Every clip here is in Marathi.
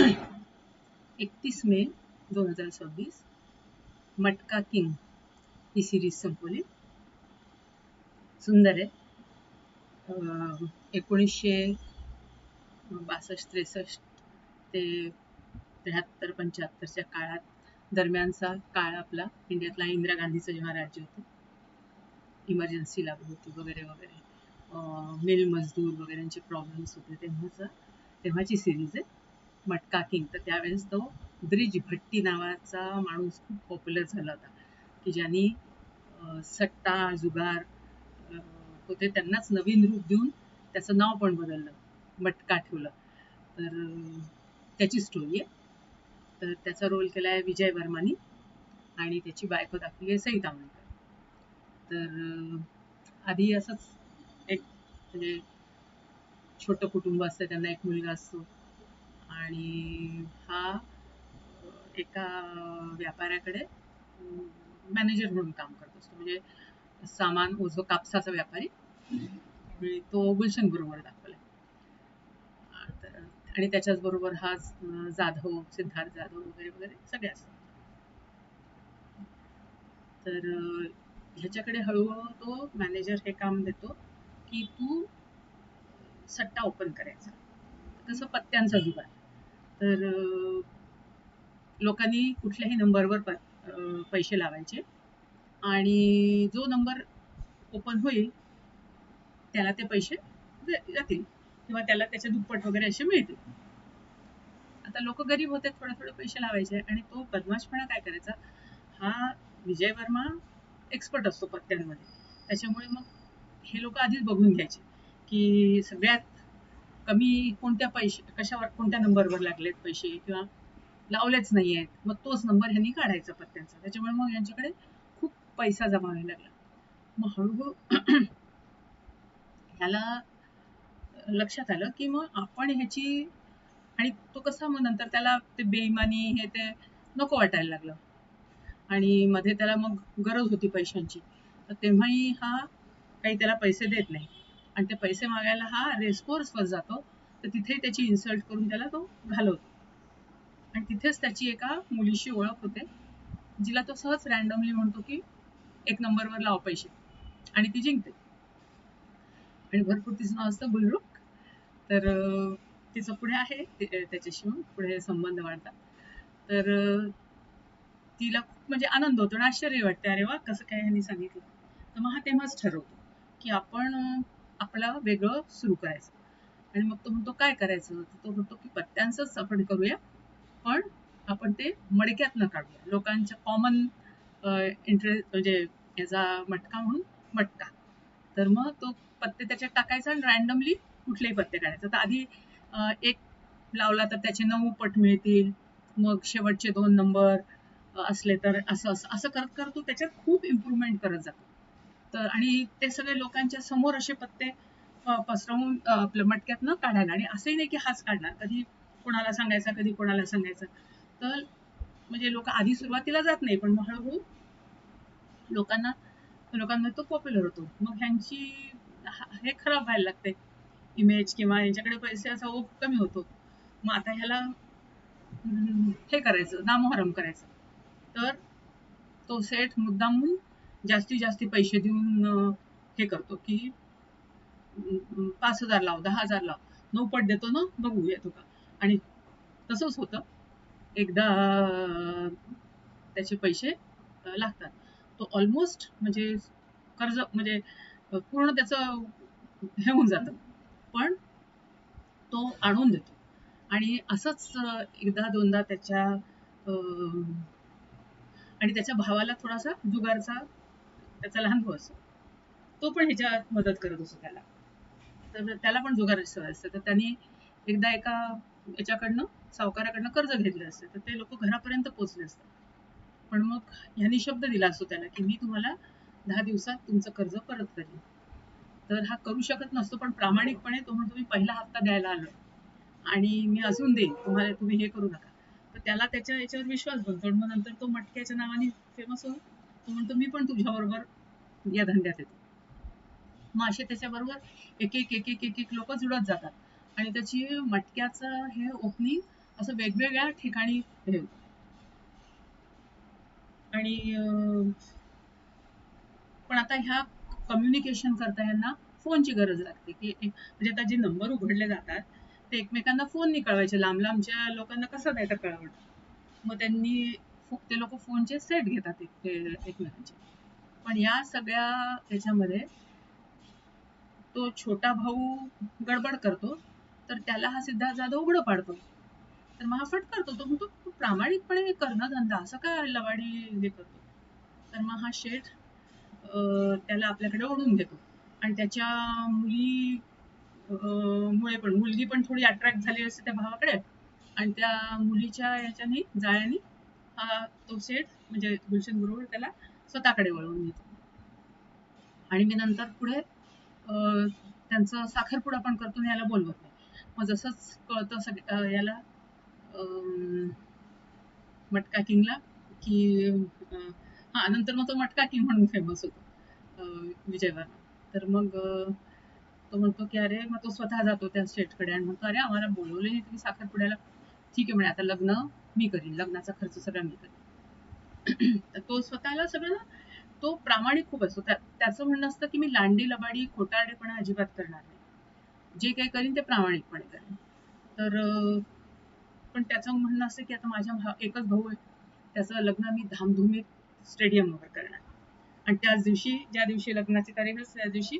31 मे 2026 मटका किंग ही सिरीज संपवली. सुंदर आहे. 1962-63 ते 73-75च्या काळात दरम्यानचा काळ आपला इंडियातला. इंदिरा गांधीचं जेव्हा राज्य होतं, इमर्जन्सी लागू होती वगैरे वगैरे, मिल मजदूर वगैरेंचे प्रॉब्लेम्स होते, तेव्हाची सिरीज आहे मटका किंग. तर त्यावेळेस तो ब्रिज भट्टी नावाचा माणूस खूप पॉप्युलर झाला होता, की ज्यांनी सट्टा जुगार होते त्यांनाच नवीन रूप देऊन त्याचं नाव पण बदललं, मटका ठेवलं. तर त्याची स्टोरी आहे. तर त्याचा रोल केला आहे विजय वर्मानी आणि त्याची बायको दाखवली आहे सई ताम्हणकर. तर आधी असंच एक म्हणजे छोटं कुटुंब असतं, त्यांना एक मुलगा असतो आणि हा एका व्यापाऱ्याकडे मॅनेजर म्हणून काम करत असतो, म्हणजे सामान ओझो कापसाचा व्यापारी. तो गुलशन बरोबर दाखवलाय. आणि त्याच्याच बरोबर हा जाधव, सिद्धार्थ जाधव वगैरे वगैरे सगळे असतात. तर ह्याच्याकडे हळूहळू तो मॅनेजर हे काम देतो की तू सट्टा ओपन करायचा, तसं पत्त्यांचा जुगार. तर लोकांनी कुठल्याही नंबरवर पैसे लावायचे आणि जो नंबर ओपन होईल त्याला ते पैसे जातील किंवा त्याला त्याच्या दुप्पट वगैरे असे मिळतील. आता लोक गरीब होते, थोडे थोडे पैसे लावायचे आणि तो बदमाशपणा काय करायचा, हा विजय वर्मा एक्सपर्ट असतो पत्त्यांमध्ये. त्याच्यामुळे मग हे लोक आधीच बघून घ्यायचे की सगळ्यात कमी कोणत्या पैसे कशावर कोणत्या नंबरवर लागलेत पैसे किंवा लावलेच नाही आहेत, मग तोच नंबर ह्यांनी काढायचा पत्त्यांचा. त्याच्यामुळे मग यांच्याकडे खूप पैसा जमा व्हायला लागला. मग हळूहळू ह्याला लक्षात आलं की मग आपण ह्याची, आणि तो कसा मग नंतर त्याला ते बेईमानी हे ते नको वाटायला लागलं आणि मध्ये त्याला मग गरज होती पैशांची. तर तेव्हाही हा काही त्याला पैसे देत नाही आणि ते पैसे मागायला हा रेसकोर्सवर जातो. तर तिथे त्याची इन्सल्ट करून त्याला तो घालवतो आणि तिथेच त्याची एका मुलीशी ओळख होते, जिला तो सहज रॅन्डमली म्हणतो की एक नंबरवर लाव पैसे, आणि ती जिंकते. आणि भरपूर तिचं नाव असतं गुलरुख. तर तिचं पुढे आहे त्याच्याशी मग पुढे संबंध वाढतात. तर तिला खूप म्हणजे आनंद होतो आणि आश्चर्य वाटते, अरे वा कसं काय ह्यांनी सांगितलं. तर मग हा तेव्हाच ठरवतो की आपण आपला वेगळं सुरू करायचं. आणि मग तो म्हणतो काय करायचं, तो म्हणतो की पत्त्यांचंच आपण करूया, पण आपण ते मडक्यात न काढूया, लोकांच्या कॉमन इंटरेस्ट म्हणजे याचा मटका म्हणून मटका. तर मग तो पत्ते त्याच्यात टाकायचा आणि रॅन्डमली कुठलेही पत्ते काढायचे. तर आधी एक लावला तर त्याचे 9 पट मिळतील, मग शेवटचे 2 नंबर असले तर असं असं असं करत करत तो त्याच्यात खूप इम्प्रूव्हमेंट करत जातो. तर आणि ते सगळे लोकांच्या समोर असे पत्ते पसरवून आपल्या मटक्यात न काढायला. आणि असंही नाही की हाच काढणार, कधी कोणाला सांगायचा कधी कोणाला सांगायचं. तर म्हणजे लोक आधी सुरुवातीला जात नाही, पण मग हळूहळू लोकांमध्ये तो पॉप्युलर होतो. मग ह्यांची हे खराब व्हायला लागते इमेज, किंवा यांच्याकडे पैशाचा ओघ कमी होतो. मग आता ह्याला हे करायचं, नामोहरम करायचं. तर तो सेठ मुद्दामून जास्तीत जास्त पैसे देऊन हे करतो की 5,000 लाव, 10,000 लाव, 9 पट देतो ना, बघू येतो का. आणि तसंच होतं. एकदा त्याचे पैसे लागतात. तो ऑलमोस्ट म्हणजे कर्ज म्हणजे पूर्ण त्याचं हे होऊन जातं, पण तो आणून देतो. आणि असंच एकदा दोनदा त्याच्या आणि त्याच्या भावाला थोडासा जुगारचा, त्याचा लहान भाऊ असतो, तो पण ह्याच्यात मदत करत असतो त्याला. तर त्याला पण जुगाराची सवय असते. तर त्यांनी एकदा एका याच्याकडनं सावकाराकडनं कर्ज घेतलं असतं, तर ते लोक घरापर्यंत पोहोचले असतात. पण मग ह्यांनी शब्द दिला असतो त्याला की मी तुम्हाला 10 दिवसात तुमचं कर्ज परत करेन. तर हा करू शकत नसतो, पण प्रामाणिकपणे तो म्हणतो मी पहिला हप्ता द्यायला आलोय आणि मी अजून देईन तुम्हाला, तुम्ही हे करू नका. तर त्याला त्याच्या याच्यावर विश्वास बनतो. मग नंतर तो मटक्याच्या नावाने फेमस होतो. तो म्हणतो मी पण तुझ्याबरोबर या धंद्यात येतो. मग असे त्याच्याबरोबर एक एक एक एक एक एक लोक जुळत जातात आणि त्याची मटक्याचं हे ओपनिंग असं वेगवेगळ्या ठिकाणी हे होतं. आणि पण आता ह्या कम्युनिकेशन करता यांना फोनची गरज लागते, की म्हणजे आता जे नंबर उघडले जातात ते एकमेकांना फोननी कळवायचे. लांब लांबच्या लोकांना कसं नाही तर कळवणं. मग त्यांनी ते लोक फोनचे सेट घेतात एकमेकांचे. पण या सगळ्या याच्यामध्ये तो छोटा भाऊ गडबड करतो, तर त्याला हा सिद्धार्थ जाधव उघडं पाडतो. तर मग हा फटकारतो. तो म्हणतो तू प्रामाणिकपणे करणं धंदा, असं काय लवाडी हे करतो. तर मग हा शेठ त्याला आपल्याकडे ओढून घेतो. आणि त्याच्या मुली मुळे पण मुलगी पण थोडी अट्रॅक्ट झाली असते त्या भावाकडे. आणि त्या मुलीच्या याच्याने जाळ्याने हा तो सेठ म्हणजे गुलशन गुरुवर त्याला स्वतःकडे वळवून घेतो. आणि मी नंतर पुढे त्यांचं साखरपुडा पण करतो आणि याला बोलवत नाही. मग जसंच कळतं याला मटका किंगला की हा नंतर मग तो मटका किंग म्हणून फेमस होतो विजय वर्मा. तर मग तो म्हणतो की अरे मग तो स्वतः जातो त्या स्टेटकडे आणि म्हणतो अरे आम्हाला बोलवले नाही तुम्ही साखरपुड्याला. ठीक आहे म्हणे आता लग्न मी करीन, लग्नाचा खर्च सगळा मी करीन. तर तो स्वतःला सगळं तो प्रामाणिक खूप असतो. त्याचं म्हणणं असतं की मी लांडी लबाडी खोटारडेपणा अजिबात करणार नाही, जे काही करीन ते प्रामाणिकपणे करेन. तर पण त्याचं म्हणणं असं की आता माझ्या एकच भाऊ आहे, त्याचं लग्न मी धामधुमीत स्टेडियमवर करणार. आणि त्याच दिवशी ज्या दिवशी लग्नाची तारीख असते त्या दिवशी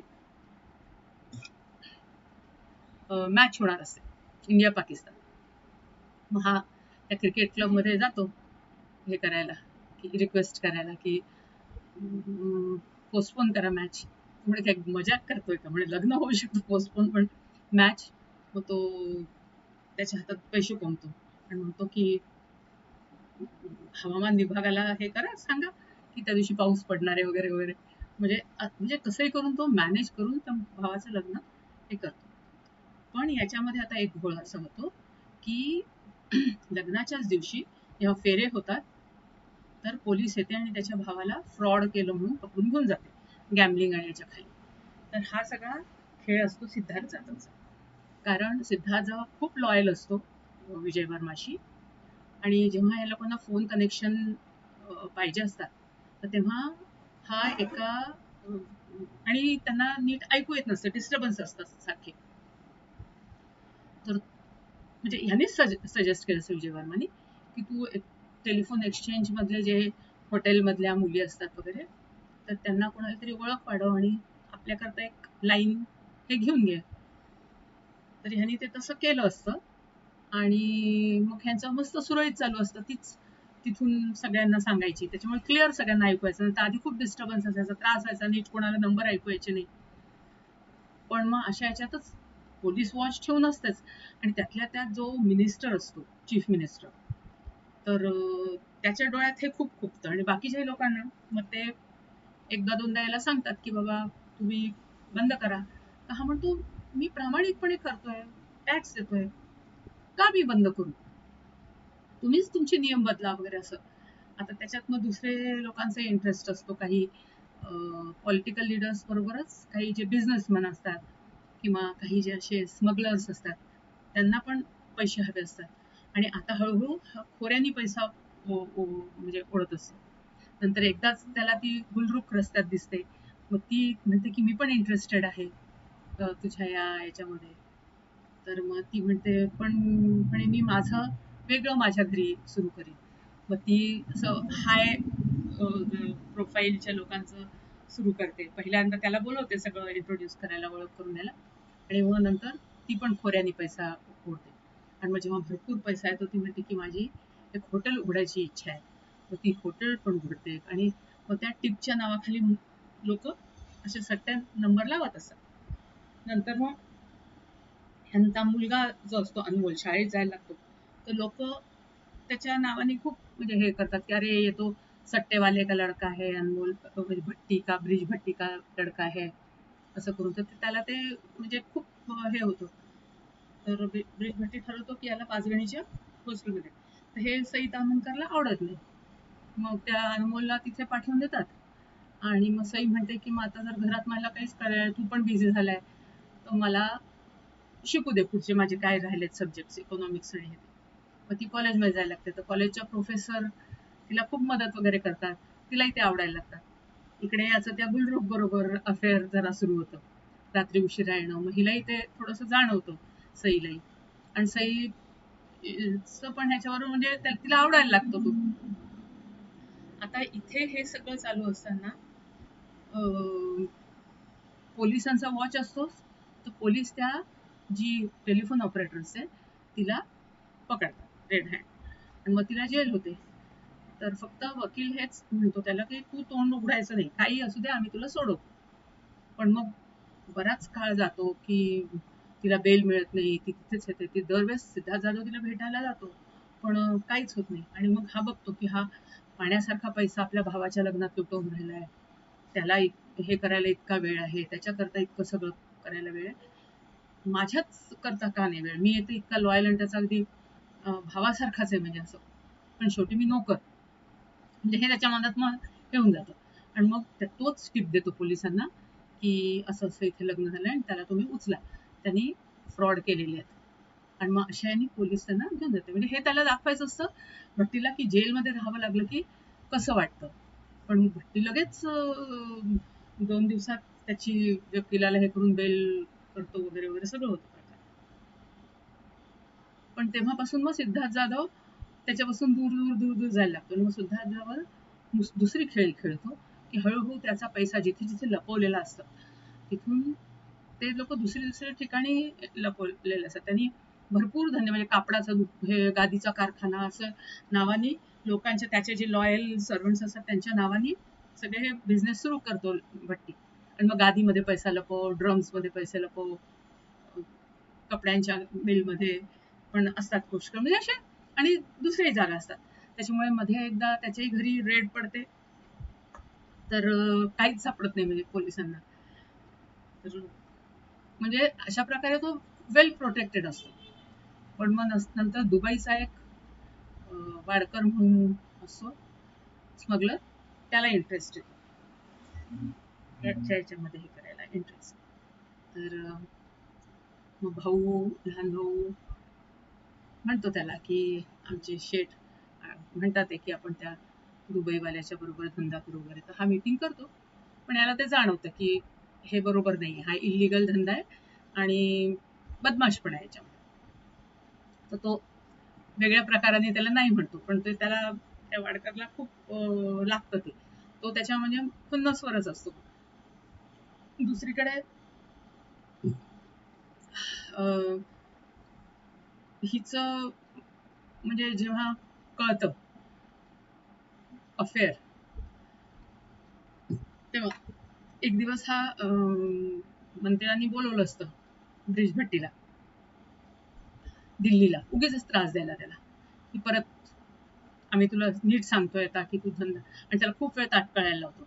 मॅच होणार असते इंडिया पाकिस्तान. मग हा त्या क्रिकेट क्लबमध्ये जातो हे करायला, की रिक्वेस्ट करायला की पोस्टपोन करा मॅच. म्हणजे काय मजाक करतोय का, म्हणजे लग्न होऊ शकतो पोस्टपोन पण मॅच. मग तो त्याच्या हातात पैसे कोंबतो आणि म्हणतो की हवामान विभागाला हे करा, सांगा की त्या दिवशी पाऊस पडणार आहे वगैरे वगैरे. म्हणजे कसंही करून तो मॅनेज करून त्या भावाचं लग्न हे करतो. पण याच्यामध्ये आता एक घोळ असा होतो की लग्नाच्याच दिवशी जेव्हा फेरे होतात तर पोलीस येते आणि त्याच्या भावाला फ्रॉड केलं म्हणून पकडून घेऊन जाते गॅमलिंग आणि याच्या खाली. तर हा सगळा खेळ असतो सिद्धार्थ जाधवचा. कारण सिद्धार्थ जाधव खूप लॉयल असतो विजय वर्माशी. आणि जेव्हा या लोकांना फोन कनेक्शन पाहिजे असतात तर तेव्हा हा एका आणि त्यांना नीट ऐकू येत नसतं, डिस्टर्बन्स असतात सारखे. तर म्हणजे ह्यानेच सजेस्ट केलं विजय वर्माने की तू टेलिफोन एक्सचेंज मधले जे हॉटेलमधल्या मुली असतात वगैरे तर त्यांना कोणाला तरी ओळख वाढव आणि आपल्याकरता एक लाईन हे घेऊन घे. तर ह्यानी ते तसं केलं असतं आणि मग ह्यांचं मस्त सुरळीत चालू असतं. तीच तिथून सगळ्यांना सांगायची, त्याच्यामुळे क्लिअर सगळ्यांना ऐकू यायचं. तर आधी खूप डिस्टर्बन्स असायचा, त्रास व्हायचा, नीट कोणाला नंबर ऐकू यायचे नाही. पण मग अशा याच्यातच पोलीस वॉच ठेवून असतेच. आणि त्यातल्या त्यात जो मिनिस्टर असतो चीफ मिनिस्टर, तर त्याच्या डोळ्यात हे खूप खुपतं आणि बाकीच्याही लोकांना मग ते एकदा दोनदा याला सांगतात की बाबा तुम्ही बंद करा. तर हा म्हणतो मी प्रामाणिकपणे करतोय, टॅक्स देतोय, का मी बंद करू, तुम्हीच तुमचे नियम बदला वगैरे असं. आता त्याच्यात मग दुसरे लोकांचा इंटरेस्ट असतो, काही पॉलिटिकल लिडर्स बरोबरच काही जे बिझनेसमॅन असतात किंवा काही जे असे स्मगलर्स असतात त्यांना पण पैसे हवे असतात. आणि आता हळूहळू खोऱ्यांनी पैसा म्हणजे ओढत असतो. नंतर एकदाच त्याला ती गुलरुख रस्त्यात दिसते, मग ती म्हणते की मी पण इंटरेस्टेड आहे तुझ्या याच्यामध्ये. तर मग ती म्हणते पण म्हणे मी माझं वेगळं माझ्या घरी सुरू करीन. मग ती असं हाय प्रोफाईलच्या लोकांचं सुरू करते. पहिल्यांदा त्याला बोलवते सगळं इंट्रोड्यूस करायला, ओळख करून द्यायला. आणि मग नंतर ती पण खोऱ्यानी पैसा ओढते. आणि मग जेव्हा भरपूर पैसा येतो ती म्हणते की माझी एक हॉटेल उघडायची इच्छा आहे. मग ती हॉटेल पण उघडते आणि मग त्या टिपच्या नावाखाली लोक असे सट्ट्या नंबर लावत असतात. नंतर मग ह्यांचा मुलगा जो असतो अनमोल शाळेत जायला लागतो, तर लोक त्याच्या नावाने खूप म्हणजे हे करतात की अरे ये तो सट्टे वाले का लडका है अनमोल, भट्टी का ब्रिज भट्टी का लडका है, असं करून. तर त्याला ते म्हणजे खूप हे होतं. तर ब्रिज भट्टी ठरवतो की याला पाचगणीच्या हॉस्टेलमध्ये. तर हे सई तामणकरला आवडत नाही. मग त्या अनमोलला तिथे पाठवून देतात. आणि मग सई म्हणते की मग आता जर घरात मला काहीच करायला, तू पण बिझी झालाय, तर मला शिकू दे पुढचे माझे काय राहिलेत सब्जेक्ट, इकॉनॉमिक्स आणि हे. मग ती कॉलेजमध्ये जायला लागते, तर कॉलेजच्या प्रोफेसर तिला खूप मदत वगैरे करतात, तिलाही ते आवडायला लागतात. इकडे याचं त्या गुलरूख बरोबर अफेअर जरा सुरू होतं, रात्री उशिरा येणं. मग हिलाही ते थोडंसं जाणवतं, सईलाही. आणि पण ह्याच्यावर म्हणजे तिला आवडायला लागतो तो. आता इथे हे सगळं चालू असताना पोलिसांचा वॉच असतो, तर पोलीस त्या जी टेलिफोन ऑपरेटर असते तिला पकडतात रेड हँड, आणि मग तिला जेल होते. तर फक्त वकील हेच म्हणतो त्याला की तू तोंड उघडायचं नाही, काही असू दे, आम्ही तुला सोडवू. पण मग बराच काळ जातो की तिला बेल मिळत नाही, ती तिथेच येते. ती दरवेळेस सिद्धार्थ जाधव तिला भेटायला जातो, पण काहीच होत नाही. आणि मग हा बघतो की हा पाण्यासारखा पैसा आपल्या भावाच्या लग्नात लुटवून राहिलाय, त्याला हे करायला इतका वेळ आहे, त्याच्याकरता इतकं सगळं करायला वेळ आहे, माझ्याच करता का नाही वेळ? मी येते इतका लॉयल आणि त्याचा अगदी भावासारखाच आहे म्हणजे असं, पण शेवटी मी नोकर. म्हणजे हे त्याच्या मनात मग येऊन जातं. आणि मग तोच टिप देतो पोलिसांना की असं असं इथे लग्न झालंय आणि त्याला तुम्ही उचला, त्यांनी फ्रॉड केलेले आहेत. आणि मग अशा यांनी पोलीस त्यांना घेऊन जाते. म्हणजे हे त्याला दाखवायचं असतं भट्टीला की जेलमध्ये राहावं लागलं की कसं वाटतं. पण भट्टी लगेच 2 दिवसात त्याची वकिलाला हे करून बेल करतो वगैरे वगैरे सगळं होतं. पण तेव्हापासून मग सिद्धार्थ जाधव त्याच्यापासून दूर दूर दूर दूर जायला लागतो. आणि मग सिद्धार्थ जाधव दुसरी खेळ खेळतो की हळूहळू त्याचा पैसा जिथे जिथे लपवलेला असतो तिथून ते लोक दुसऱ्या ठिकाणी लपवलेले असतात. त्यांनी भरपूर धंदे, म्हणजे कापडाचं हे गादीचा कारखाना असं नावाने लोकांच्या, त्याचे जे लॉयल सर्वंट्स असतात त्यांच्या नावाने सगळे हे बिझनेस सुरू करतो भट्टी. आणि मग गादीमध्ये पैसा लपव, ड्रम्समध्ये पैसे लपव, कपड्यांच्या मिलमध्ये पण असतात पुष्कळ म्हणजे असे, आणि दुसऱ्याही जागा असतात. त्याच्यामुळे मध्ये एकदा त्याच्याही घरी रेड पडते, तर काहीच सापडत नाही म्हणजे पोलिसांना. तर म्हणजे अशा प्रकारे तो वेल प्रोटेक्टेड असतो. पण मग नंतर दुबईचा एक वाडकर म्हणून असतो स्मगलर, त्याला इंटरेस्ट येतो याच्यामध्ये हे करायला इंटरेस्ट. तर मग लहान भाऊ म्हणतो त्याला की आमचे शेठ म्हणतात आहे की आपण त्या दुबईवाल्याच्या बरोबर धंदा करू वगैरे. तर हा मीटिंग करतो, पण याला ते जाणवतं की हे बरोबर नाही, हा इलिगल धंदा आहे आणि बदमाश पण आहे याच्यामध्ये. तर तो वेगळ्या प्रकाराने त्याला नाही म्हणतो, पण ते त्याला त्या वाडकरला खूप लागतं ते. तो त्याच्या म्हणजे खुन्नसवरच असतो. दुसरीकडे हिचं म्हणजे जेव्हा कळतं अफेअर, तेव्हा एक दिवस हा मंत्र्यांनी बोलवलं असतं ब्रिजभट्टीला दिल्लीला, उगीच त्रास द्यायला त्याला की परत आम्ही तुला नीट सांगतोय आता की तू धंदा, आणि त्याला खूप वेळ ताटकळायला लावतो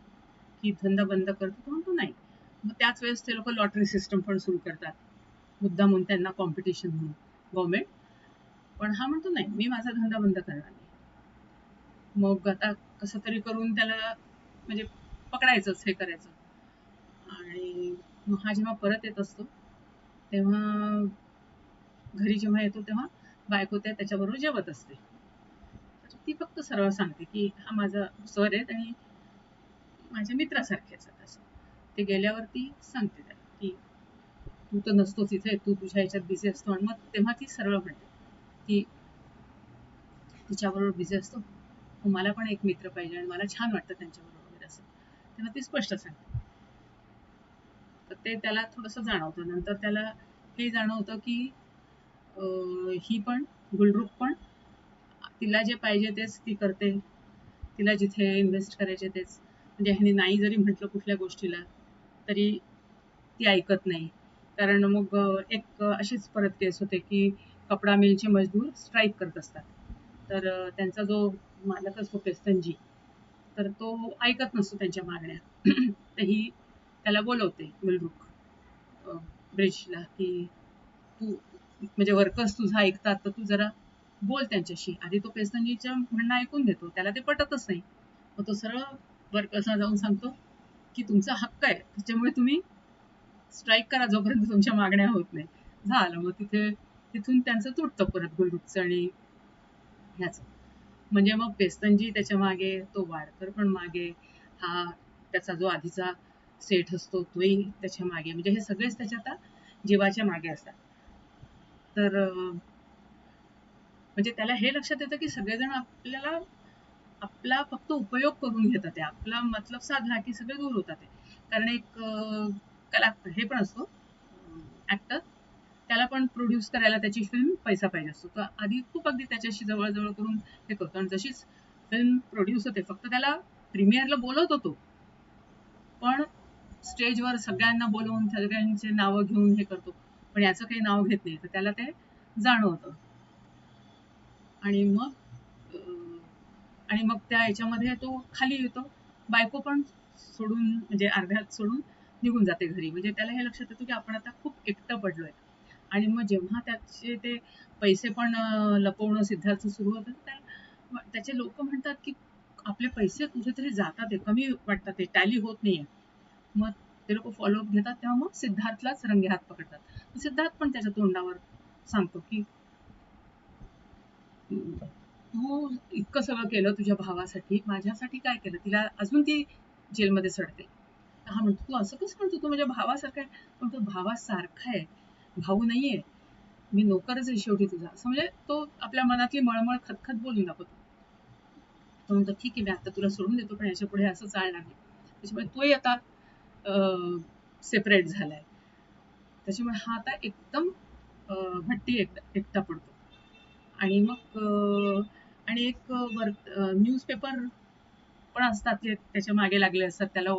की धंदा बंद करतो. तो म्हणतो नाही. मग त्याच वेळेस ते लोक लॉटरी सिस्टम पण सुरू करतात, मुद्दा म्हणून त्यांना कॉम्पिटिशन म्हणून गव्हर्नमेंट. पण हा म्हणतो नाही, मी माझा धंदा बंद करणार नाही. मग आता कसं तरी करून त्याला म्हणजे पकडायचंच, हे करायचं. आणि मग हा जेव्हा परत येत असतो तेव्हा घरी जेव्हा येतो तेव्हा बायको त्याच्याबरोबर जेवत असते. तर ती फक्त सरळ सांगते की हा माझा सर आहेत आणि माझ्या मित्रासारखेच आहेत असं. ते गेल्यावरती सांगते त्याला की तू तर नसतोच इथे, तू तुझ्या ह्याच्यात बिझी असतो. आणि मग तेव्हा ती सरळ म्हणते की तिच्याबरोबर बिझी असतो, मला पण एक मित्र पाहिजे आणि मला छान वाटतं त्यांच्याबरोबर वगैरे असं. तेव्हा ती स्पष्ट सांगते. तर ते त्याला थोडंसं जाणवतं. नंतर त्याला हे जाणवतं की ही पण गुलरूख पण तिला जे पाहिजे तेच ती करते, तिला जिथे इन्व्हेस्ट करायचे तेच. म्हणजे ह्याने नाही जरी म्हटलं कुठल्या गोष्टीला तरी ती ऐकत नाही. कारण मग एक अशीच परत केस होते की कपडा मिलचे मजदूर स्ट्राईक करत असतात. तर त्यांचा जो मालक असतो पेस्तनजी, तर तो ऐकत नसतो त्यांच्या मागण्या. तर ही त्याला बोलवते गुलरूख ब्रिजला की तू म्हणजे वर्कर्स तुझा ऐकतात तर तू जरा बोल त्यांच्याशी. आधी तो पेस्तनजीच्या म्हणणं ऐकून घेतो, त्याला ते पटतच नाही. मग तो सरळ वर्कर्सना जाऊन सांगतो की तुमचा हक्क आहे, त्याच्यामुळे तुम्ही स्ट्राईक करा जोपर्यंत तुमच्या मागण्या होत नाही. झालं. मग तिथून त्यांचं तुटतं परत गुलरूखचं आणि ह्याचं. म्हणजे मग पेस्तनजी त्याच्या मागे, तो वाडकर पण मागे, हा त्याचा जो आधीचा सेठ असतो तोही त्याच्या मागे, म्हणजे हे सगळेच त्याच्या आता जीवाच्या मागे असतात. तर म्हणजे त्याला हे लक्षात येतं की सगळेजण आपल्याला आपला फक्त उपयोग करून घेतात, ते आपला मतलब साधला की सगळे दूर होतात ते. कारण एक कला हे पण असतो ऍक्टर, त्याला पण प्रोड्यूस करायला त्याची फिल्म पैसा पाहिजे असतो. तर आधी खूप अगदी त्याच्याशी जवळजवळ करून हे करतो, आणि जशीच फिल्म प्रोड्यूस होते फक्त त्याला प्रीमियरला बोलवत होतो, पण स्टेजवर सगळ्यांना बोलवून सगळ्यांचे नावं घेऊन हे करतो, पण याचं काही नाव घेत नाही. तर त्याला ते जाणवतं. आणि मग आणि मग त्या ह्याच्यामध्ये तो खाली येतो, बायको पण सोडून म्हणजे अर्ध्यात सोडून निघून जाते घरी. म्हणजे त्याला हे लक्षात येतं की आपण आता खूप एकटं पडलोय. आणि मग जेव्हा त्याचे ते पैसे पण लपवणं सिद्धार्थ सुरू होतं, त्याचे लोक म्हणतात की आपले पैसे कुठेतरी जातात, ते कमी वाटतात, ते टॅली होत नाहीये. मग ते लोक फॉलोअप घेतात, तेव्हा मग सिद्धार्थलाच रंगे हात पकडतात. सिद्धार्थ पण त्याच्या तोंडावर सांगतो की तू इतकं सगळं केलं तुझ्या भावासाठी, माझ्यासाठी काय केलं? तिला अजून ती जेलमध्ये सडते. हा म्हणतो, तू असं कसं म्हणतो, तू माझ्या भावासारखा आहे. पण तो भावासारखा आहे, भाऊ नाहीये, मी नोकरच आहे शेवटी तुझा. असं म्हणजे तो आपल्या मनातली मळमळ खतखत बोलून दाखवतो. तो म्हणतो, ठीक आहे, मी आता तुला सोडून देतो, पण याच्या पुढे असं चालणार नाही. त्याच्यामुळे तोही आता सेपरेट झालाय. त्याच्यामुळे हा आता एकदम भट्टी एकटा पडतो. आणि मग आणि एक न्यूजपेपर पण असतात, ते त्याच्या मागे लागले असतात. त्याला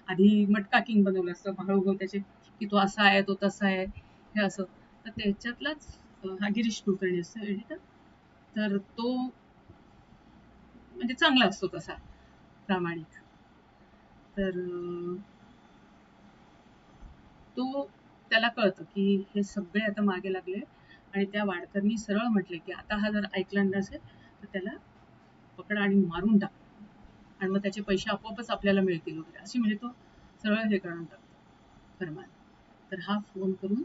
आधी मटका किंग बनवलं असतं, हळूहळू त्याचे की तो असा आहे, तो तसा आहे, हे असं. तर त्याच्यातलाच हा गिरीश कुलकर्णी असतो एडिटर. तर तो म्हणजे चांगला असतो तसा, प्रामाणिक. तर तो त्याला कळतं की हे सगळे आता मागे लागले, आणि त्या वाडकरनी सरळ म्हटले की आता हा जर ऐकला नसेल तर त्याला पकडा आणि मारून टाक, आणि मग त्याचे पैसे आपोआपच आपल्याला मिळतील वगैरे, अशी म्हणजे तो सरळ हे करून टाकतो फरमान. तर हा फोन करून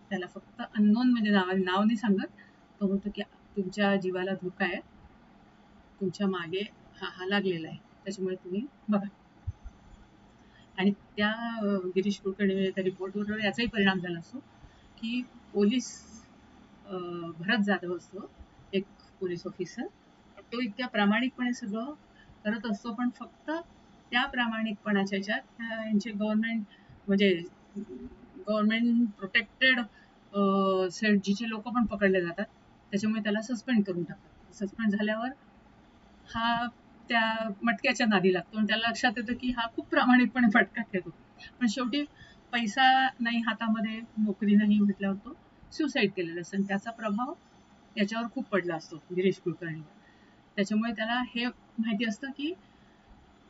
त्याला फक्त अननोन म्हणजे नाव नाही सांगत, तो म्हणतो की तुमच्या जीवाला धोका आहे, तुमच्या मागे हा लागलेला आहे, त्याच्यामुळे तुम्ही बघा. आणि त्या गिरीश कुलकर्णी त्या रिपोर्टवर याचाही परिणाम झाला असतो की पोलीस भरत जाधव असतो एक पोलीस ऑफिसर, तो इतक्या प्रामाणिकपणे सगळं करत असतो, पण फक्त त्या प्रामाणिकपणाच्या ह्याच्यात यांचे गव्हर्नमेंट म्हणजे गव्हर्नमेंट प्रोटेक्टेड सेटजीचे लोक पण पकडले जातात. त्याच्यामुळे त्याला सस्पेंड करून टाकतात. सस्पेंड झाल्यावर हा त्या मटक्याच्या नादी लागतो, आणि त्याला लक्षात येतं की हा खूप प्रामाणिकपणे मटका खेळतो. पण शेवटी पैसा नाही हातामध्ये, नोकरी नाही म्हटल्यावर तो सुसाईड केलेला असतो, आणि त्याचा प्रभाव याच्यावर खूप पडला असतो गिरीश कुलकर्णीवर. त्याच्यामुळे त्याला हे माहिती असतं की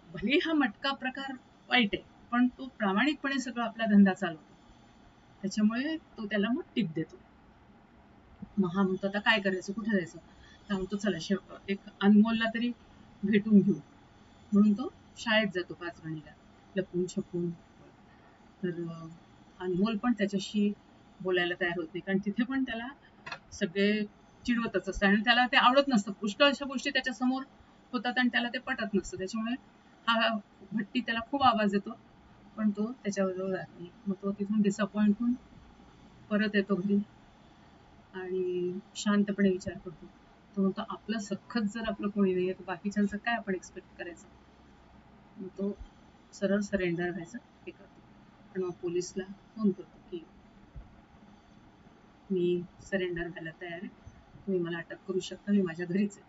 भले हा मटका प्रकार वाईट आहे, पण तो प्रामाणिकपणे सगळं आपला धंदा चालवतो. त्याच्यामुळे तो त्याला मग टिप देतो. मग हा म्हणतो, आता काय करायचं, कुठे जायचं? तर म्हणतो, चला एक अनमोलला तरी भेटून घेऊ. म्हणून तो शाळेत जातो पाचगणीला, लपून छपून. तर अनमोल पण त्याच्याशी बोलायला तयार होत नाही, कारण तिथे पण त्याला सगळे चिडवतच असतात, आणि त्याला ते आवडत नसतं. पुष्कळ अशा गोष्टी त्याच्या समोर होतात आणि त्याला ते पटत नसतं. त्याच्यामुळे हा भट्टी त्याला खूप आवाज येतो, पण तो त्याच्याबरोबर जात नाही. मग तो तिथून डिसअपॉइंट होऊन परत येतो घरी आणि शांतपणे विचार करतो. तो म्हणतो, आपलं सखत जर आपलं कोणी नाही तर बाकीच्यांचं काय आपण एक्सपेक्ट करायचं. मग तो सरळ सरेंडर व्हायचं हे करतो, आणि मग पोलिसला फोन करतो की मी सरेंडर व्हायला तयार आहे, तुम्ही मला अटक करू शकता, मी माझ्या घरीच आहे.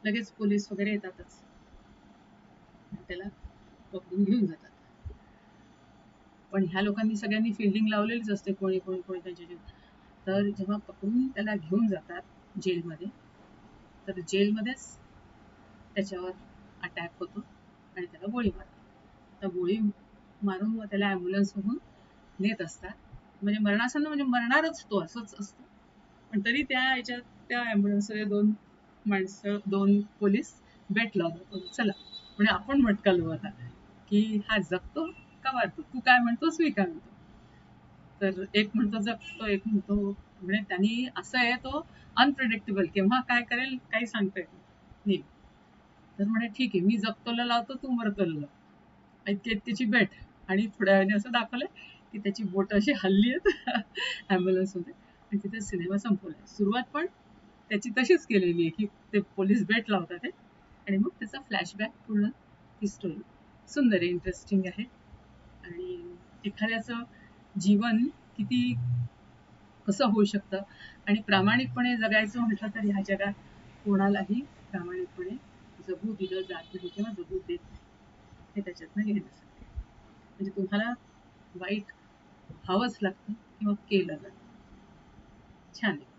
लगेच पोलीस वगैरे येतातच, त्याला पकडून घेऊन जातात. पण ह्या लोकांनी सगळ्यांनी फिल्डिंग लावलेलीच असते, कोणी कोणी कोणी त्यांच्या जीव. तर जेव्हा पकडून त्याला घेऊन जातात जेलमध्ये, तर जेलमध्येच त्याच्यावर अटॅक होतो आणि त्याला गोळी मारतात. तर गोळी मारून मग त्याला ॲम्ब्युलन्समधून नेत असतात. म्हणजे मरणासन्न म्हणजे मरणारच तो, असंच असतं. पण तरी त्या ह्याच्यात त्या ॲम्ब्युलन्समध्ये दोन पोलीस बेट लावतात, चला म्हणजे आपण मटकालू आता की हा जगतो का वारतो, तू काय म्हणतोस मी काय म्हणतो. तर एक म्हणतो जगतो, एक म्हणतो, म्हणजे त्यांनी असं आहे, तो अनप्रिडिक्टेबल, केव्हा काय करेल काही सांगता येत नाही. नेहमी. तर म्हणे ठीक आहे, मी जगतोला लावतो, तू मरतोला लाव. इतकी त्याची भेट. आणि थोड्या वेळाने असं दाखवलंय की त्याची बोट अशी हल्ली आहेत ॲम्ब्युलन्समध्ये आणि तिथे सिनेमा संपवलाय. सुरुवात पण त्याची तशीच केलेली आहे की ते पोलीस भेट लावतात आहे आणि मग त्याचा फ्लॅशबॅक पूर्ण ती स्टोरी. सुंदर आहे, इंटरेस्टिंग आहे. आणि एखाद्याचं जीवन किती कसं होऊ शकतं आणि प्रामाणिकपणे जगायचं म्हटलं तर ह्या जगात कोणालाही प्रामाणिकपणे जगू दिलं जात नाही किंवा जगू देत नाही. हे त्याच्यातनं घेण्यासारखं आहे. म्हणजे तुम्हाला वाईट हवंच लागतं किंवा केलं जातं. छान आहे.